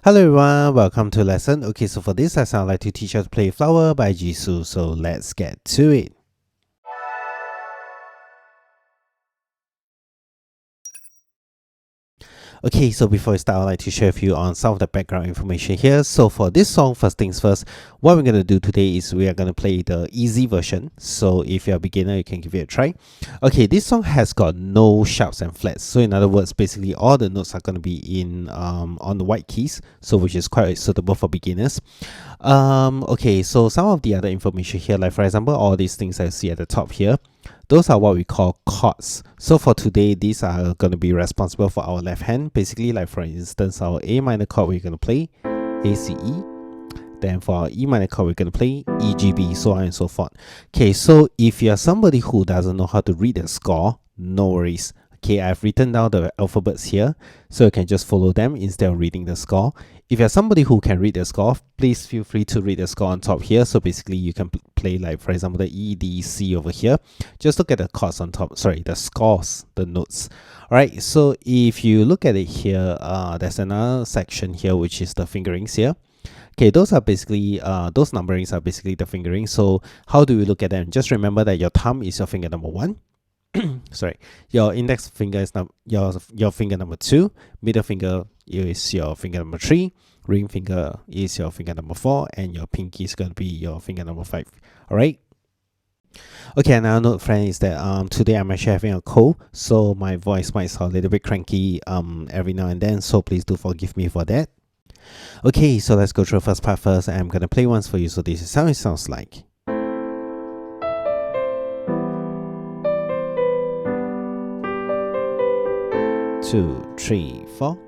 Hello everyone, welcome to lesson. Okay, so for this lesson, I'd like to teach you how to play Flower by Jisoo. So let's get to it. Okay, so before we start, I'd like to share with you on some of the background information here. So for this song, first things first, what we're going to do today is we are going to play the easy version. So if you're a beginner, you can give it a try. Okay, this song has got no sharps and flats. So in other words, basically all the notes are going to be in on the white keys, so which is quite suitable for beginners. Okay, so some of the other information here, like for example, all these things I see at the top here, those are what we call chords. So for today, these are going to be responsible for our left hand. Basically, like for instance, our A minor chord, we're going to play A, C, E. Then for our E minor chord, we're going to play E, G, B, so on and so forth. Okay, so if you're somebody who doesn't know how to read the score, no worries. Okay, I've written down the alphabets here, so you can just follow them instead of reading the score. If you're somebody who can read the score, please feel free to read the score on top here. So basically, you can play like, for example, the E, D, C over here. Just look at the chords on top. Sorry, the scores, the notes. All right, so if you look at it here, there's another section here, which is the fingerings here. Okay, those are basically, those numberings are basically the fingerings. So how do we look at them? Just remember that your thumb is your finger number 1. Sorry, your index finger is your finger number 2, middle finger is your finger number 3, ring finger is your finger number 4, and your pinky is going to be your finger number 5. All right. Okay, another note, friend, is that today I'm actually having a cold, so my voice might sound a little bit cranky every now and then, so please do forgive me for that. Okay, so let's go through the first part first. I'm gonna play once for you, so this is how it sounds like. 2, 3, 4.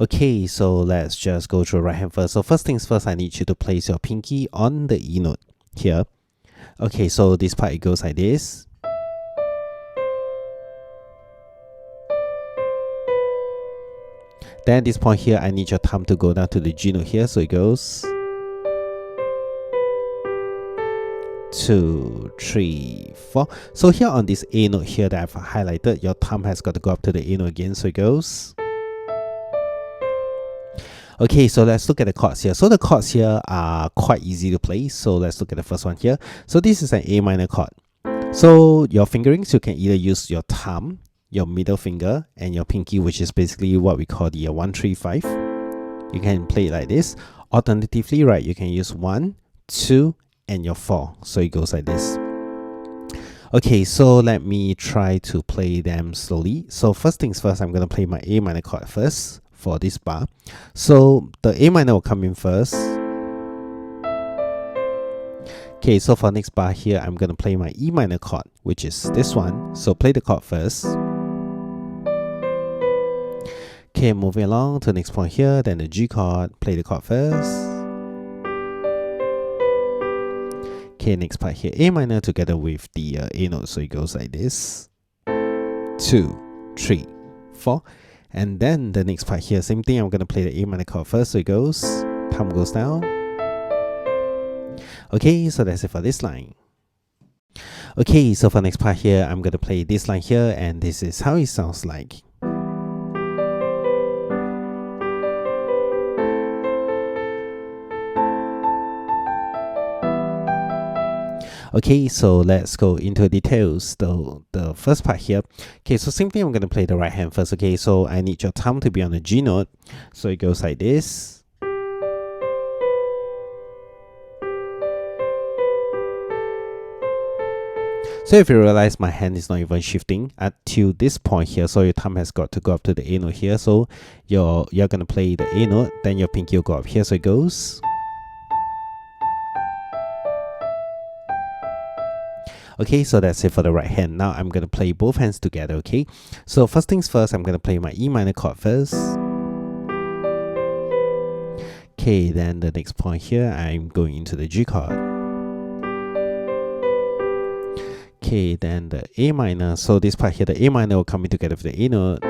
Okay, so let's just go through right hand first. So first things first, I need you to place your pinky on the E note here. Okay, so this part, it goes like this. Then at this point here, I need your thumb to go down to the G note here. So it goes 2, 3, 4. So here on this A note here that I've highlighted, your thumb has got to go up to the A note again. So it goes. Okay, so let's look at the chords here. So the chords here are quite easy to play. So let's look at the first one here. So this is an A minor chord. So your fingerings, you can either use your thumb, your middle finger, and your pinky, which is basically what we call the 1, 3, 5. You can play it like this. Alternatively, right, you can use 1, 2, and your 4. So it goes like this. Okay, so let me try to play them slowly. So first things first, I'm going to play my A minor chord first for this bar. So the A minor will come in first. Okay, so for next bar here, I'm going to play my E minor chord, which is this one. So play the chord first. Okay, moving along to the next point here, then the G chord, play the chord first. Okay, next part here, A minor together with the A note, so it goes like this. 2, 3, 4. And then the next part here, same thing, I'm going to play the A minor chord first, so it goes, thumb goes down. Okay, so that's it for this line. Okay, so for next part here, I'm going to play this line here, and this is how it sounds like. Okay, so let's go into details. The first part here. Okay, so same thing, I'm going to play the right hand first. Okay, so I need your thumb to be on the G note. So it goes like this. So if you realize my hand is not even shifting until this point here, so your thumb has got to go up to the A note here. So you're going to play the A note, then your pinky will go up here. So it goes. Okay, so that's it for the right hand. Now I'm going to play both hands together, okay? So first things first, I'm going to play my E minor chord first. Okay, then the next point here, I'm going into the G chord. Okay, then the A minor. So this part here, the A minor will come in together with the A note.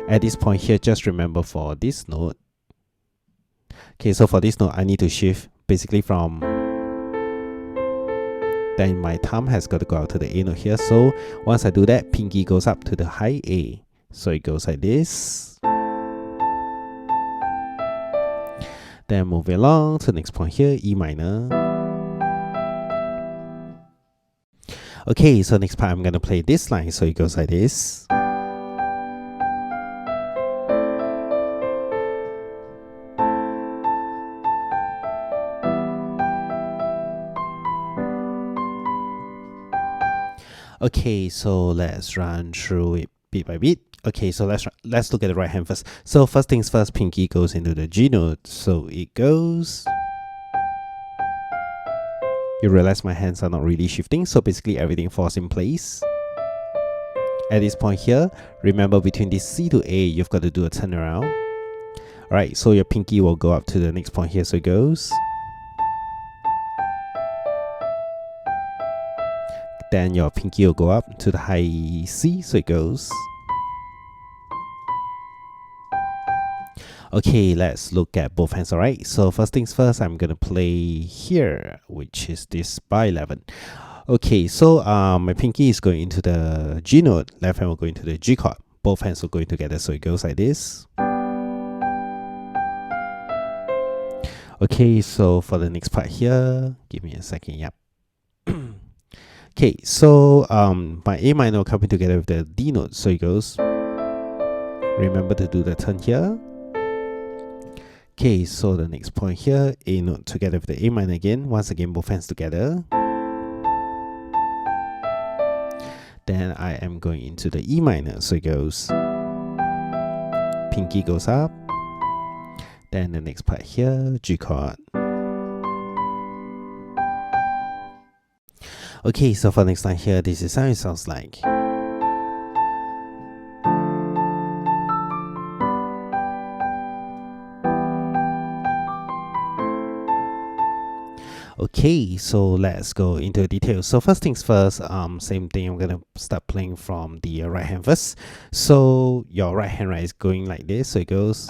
At this point here, just remember for this note. Okay, so for this note, I need to shift basically from... Then my thumb has got to go out to the A note here. So once I do that, pinky goes up to the high A. So it goes like this. Then moving along to the next point here, E minor. Okay, so next part I'm gonna play this line, so it goes like this. Okay, so let's run through it bit by bit. Okay, so let's look at the right hand first. So first things first, pinky goes into the G note. So it goes. You realize my hands are not really shifting, so basically everything falls in place. At this point here, remember between this C to A, you've got to do a turnaround. Alright, so your pinky will go up to the next point here, so it goes. Then your pinky will go up to the high C, so it goes. Okay, let's look at both hands, alright? So first things first, I'm gonna play here, which is this bar 11. Okay, so my pinky is going into the G note, left hand will go into the G chord. Both hands will go together, so it goes like this. Okay, so for the next part here, give me a second, yep. Okay, so my A minor will come together with the D note, so it goes. Remember to do the turn here. Okay, so the next point here, A note together with the A minor again. Once again, both hands together. Then I am going into the E minor, so it goes. Pinky goes up. Then the next part here, G chord. Okay, so for next line here, this is how it sounds like. Okay, so let's go into the details. So first things first, same thing, I'm gonna start playing from the right hand first. So your right hand is going like this, so it goes.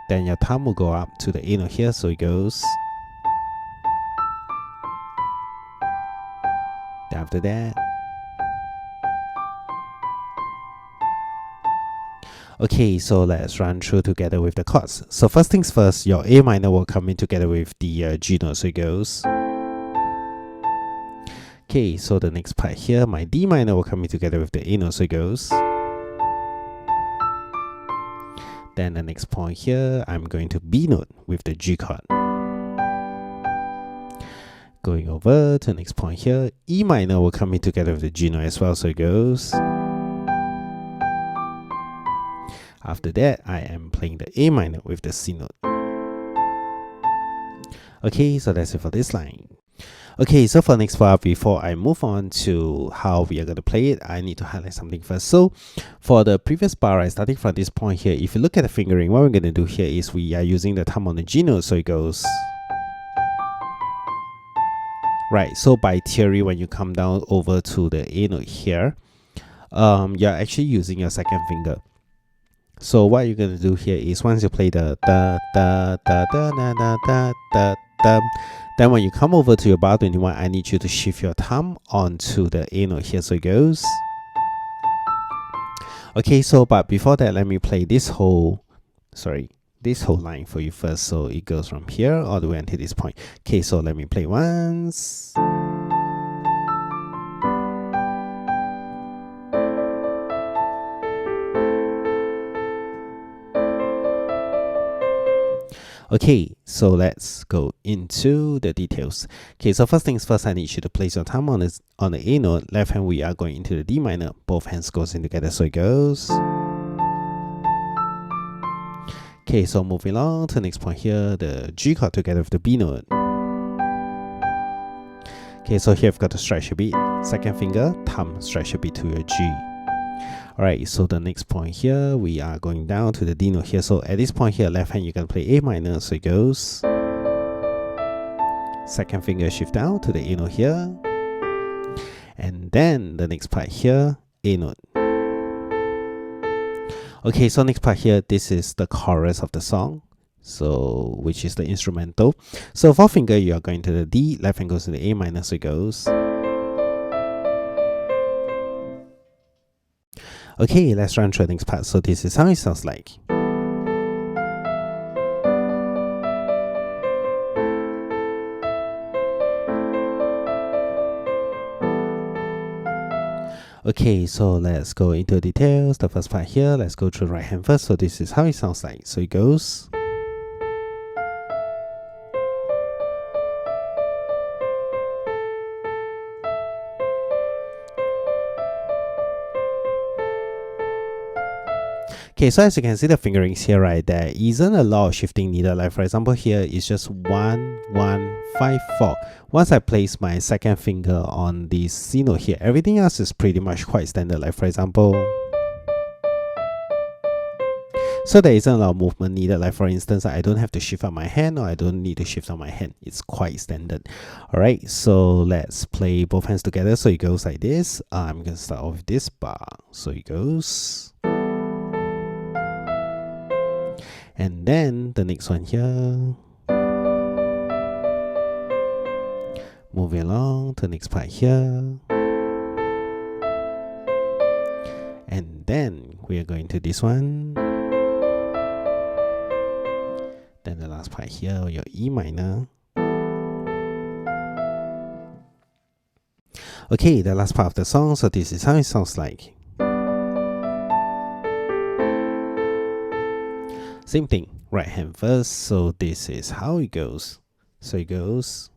Then your thumb will go up to the A note here, so it goes. After that, okay, so let's run through together with the chords. So first things first, your A minor will come in together with the G note, so it goes. Okay, so the next part here, my D minor will come in together with the A note, so it goes. Then the next point here, I'm going to B note with the G chord. Going over to the next point here, E minor will come in together with the G note as well, so it goes. After that, I am playing the A minor with the C note. Okay, so that's it for this line. Okay, so for the next part, before I move on to how we are going to play it, I need to highlight something first. So for the previous bar, right, starting from this point here, if you look at the fingering, what we're going to do here is we are using the thumb on the G note, so it goes. Right, so by theory, when you come down over to the A note here, you're actually using your second finger. So what you're going to do here is once you play the da da da da da da da da da, then when you come over to your bar 21, I need you to shift your thumb onto the A note here, so it goes. Okay, so but before that, let me play this whole line for you first. So it goes from here all the way until this point. Okay, so let me play once. Okay, so let's go into the details. Okay, so first things first, I need you to place your thumb on the A note. Left hand, we are going into the D minor. Both hands goes in together, so it goes. Okay, so moving on to the next point here, the G chord together with the B note. Okay, so here I've got to stretch a bit. Second finger, thumb, stretch a bit to your G. Alright, so the next point here, we are going down to the D note here. So at this point here, left hand, you can play A minor, so it goes. Second finger shift down to the A note here. And then the next part here, A note. Okay, so next part here, this is the chorus of the song, so which is the instrumental. So fourth finger, you are going to the D, left hand goes to the A minor, so it goes. Okay, let's run through the next part. So this is how it sounds like. Okay, so let's go into details. The first part here, let's go through right hand first. So this is how it sounds like. So it goes. Okay, so as you can see the fingerings here, right, there isn't a lot of shifting needed. Like for example here, it's just 1, 1, 5, 4. Once I place my second finger on this C note here, everything else is pretty much quite standard. Like for example, so there isn't a lot of movement needed. Like for instance, I don't have to shift up my hand, or I don't need to shift up my hand. It's quite standard. Alright, so let's play both hands together. So it goes like this. I'm gonna start off with this bar. So it goes. And then the next one here. Moving along to the next part here. And then we are going to this one. Then the last part here, your E minor. Okay, the last part of the song. So this is how it sounds like. Same thing, right hand first. So this is how it goes. So it goes.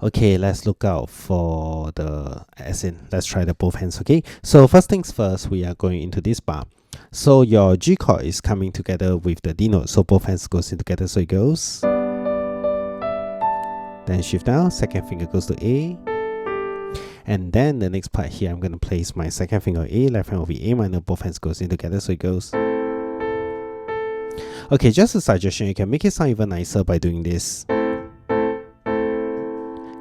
Okay, let's look out for the, as in, let's try the both hands, okay? So first things first, we are going into this bar. So your G chord is coming together with the D note. So both hands goes in together, so it goes. Then shift down, second finger goes to A. And then the next part here, I'm going to place my second finger on A, left hand will be A minor, both hands goes in together, so it goes. Okay, just a suggestion, you can make it sound even nicer by doing this.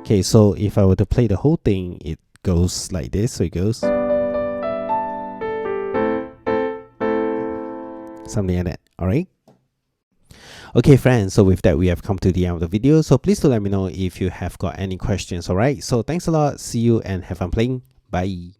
Okay, so if I were to play the whole thing, it goes like this, so it goes. Something like that, alright? Okay friends, so with that we have come to the end of the video, so please do let me know if you have got any questions. Alright, so thanks a lot, see you and have fun playing, bye.